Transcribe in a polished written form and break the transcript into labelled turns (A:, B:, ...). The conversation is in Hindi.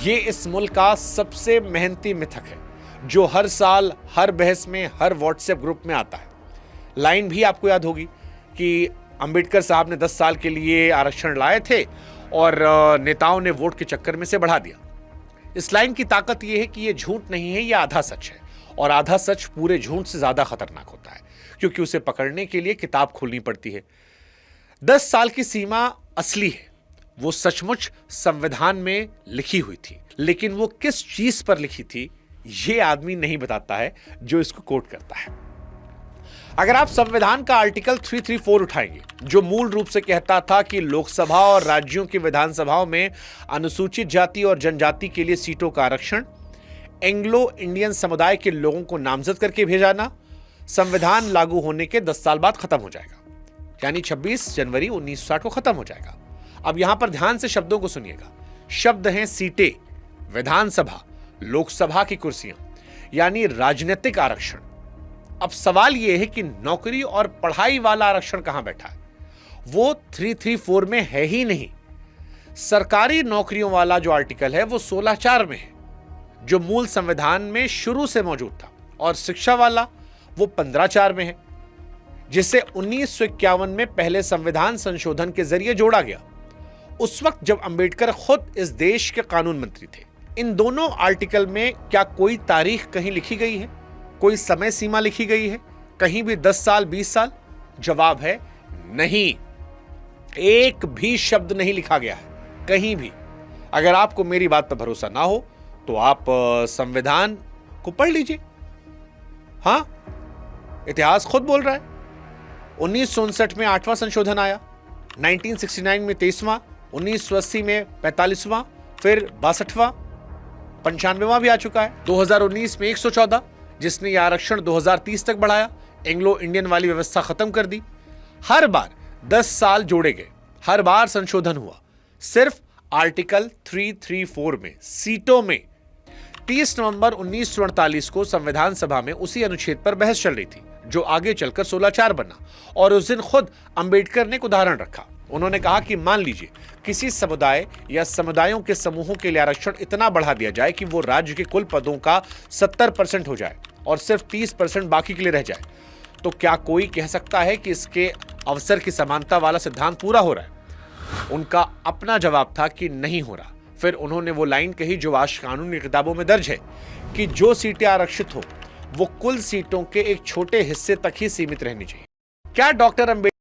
A: ये इस मुल्क का सबसे मेहनती मिथक है जो हर साल हर बहस में हर व्हाट्सएप ग्रुप में आता है। लाइन भी आपको याद होगी कि अंबेडकर साहब ने 10 साल के लिए आरक्षण लाए थे और नेताओं ने वोट के चक्कर में से बढ़ा दिया। इस लाइन की ताकत यह है कि यह झूठ नहीं है, यह आधा सच है, और आधा सच पूरे झूठ से ज्यादा खतरनाक होता है क्योंकि उसे पकड़ने के लिए किताब खोलनी पड़ती है। 10 साल की सीमा असली है, वो सचमुच संविधान में लिखी हुई थी, लेकिन वो किस चीज पर लिखी थी ये आदमी नहीं बताता है जो इसको कोट करता है। अगर आप संविधान का आर्टिकल 334 उठाएंगे जो मूल रूप से कहता था कि लोकसभा और राज्यों की विधानसभाओं में अनुसूचित जाति और जनजाति के लिए सीटों का आरक्षण एंग्लो इंडियन समुदाय के लोगों को नामजद करके भेजाना संविधान लागू होने के 10 साल बाद खत्म हो जाएगा, यानी 26 जनवरी 1960 को खत्म हो जाएगा। अब यहां पर ध्यान से शब्दों को सुनिएगा। शब्द हैं सीटें, विधानसभा, लोकसभा की कुर्सियां, यानी राजनीतिक आरक्षण। अब सवाल यह है कि नौकरी और पढ़ाई वाला आरक्षण कहां बैठा है? वो 334 में है ही नहीं। सरकारी नौकरियों वाला जो आर्टिकल है वो 16(4) में है जो मूल संविधान में शुरू से मौजूद था, और शिक्षा वाला वो 15(4) में है जिसे 1951 में पहले संविधान संशोधन के जरिए जोड़ा गया, उस वक्त जब अंबेडकर खुद इस देश के कानून मंत्री थे। इन दोनों आर्टिकल में क्या कोई तारीख कहीं लिखी गई है? कोई समय सीमा लिखी गई है कहीं भी? 10 साल 20 साल? जवाब है नहीं, एक भी शब्द नहीं लिखा गया है कहीं भी। अगर आपको मेरी बात पर भरोसा ना हो तो आप संविधान को पढ़ लीजिए। हां, इतिहास खुद बोल रहा है। 1959 में 8वां संशोधन आया, 1969 में 23वां, 1980 में 45वां, फिर 62वां, 95वां भी आ चुका है। 2019 में 114 जिसने यह आरक्षण 2030 तक बढ़ाया, एंग्लो इंडियन वाली व्यवस्था खत्म कर दी। हर बार 10 साल जोड़े गए, हर बार संशोधन हुआ, सिर्फ आर्टिकल 334 में सीटों में। 30 नवंबर 1948 को संविधान सभा में उसी अनुच्छेद पर बहस चल रही थी जो आगे चलकर 16(4) बना, और उस दिन खुद अंबेडकर ने एक उदाहरण रखा। उन्होंने कहा कि मान लीजिए किसी समुदाय या समुदायों के समूहों के लिए आरक्षण इतना बढ़ा दिया जाए कि वो राज्य के कुल पदों का 70% हो जाए और सिर्फ 30% बाकी के लिए रह जाए, तो क्या कोई कह सकता है कि इसके अवसर की समानता वाला सिद्धांत पूरा हो रहा है? उनका अपना जवाब था कि नहीं हो रहा। फिर उन्होंने वो लाइन कही जो आज कानून की किताबों में दर्ज है कि जो सीटें आरक्षित हो वो कुल सीटों के एक छोटे हिस्से तक ही सीमित रहनी चाहिए। क्या डॉक्टर अंबेडकर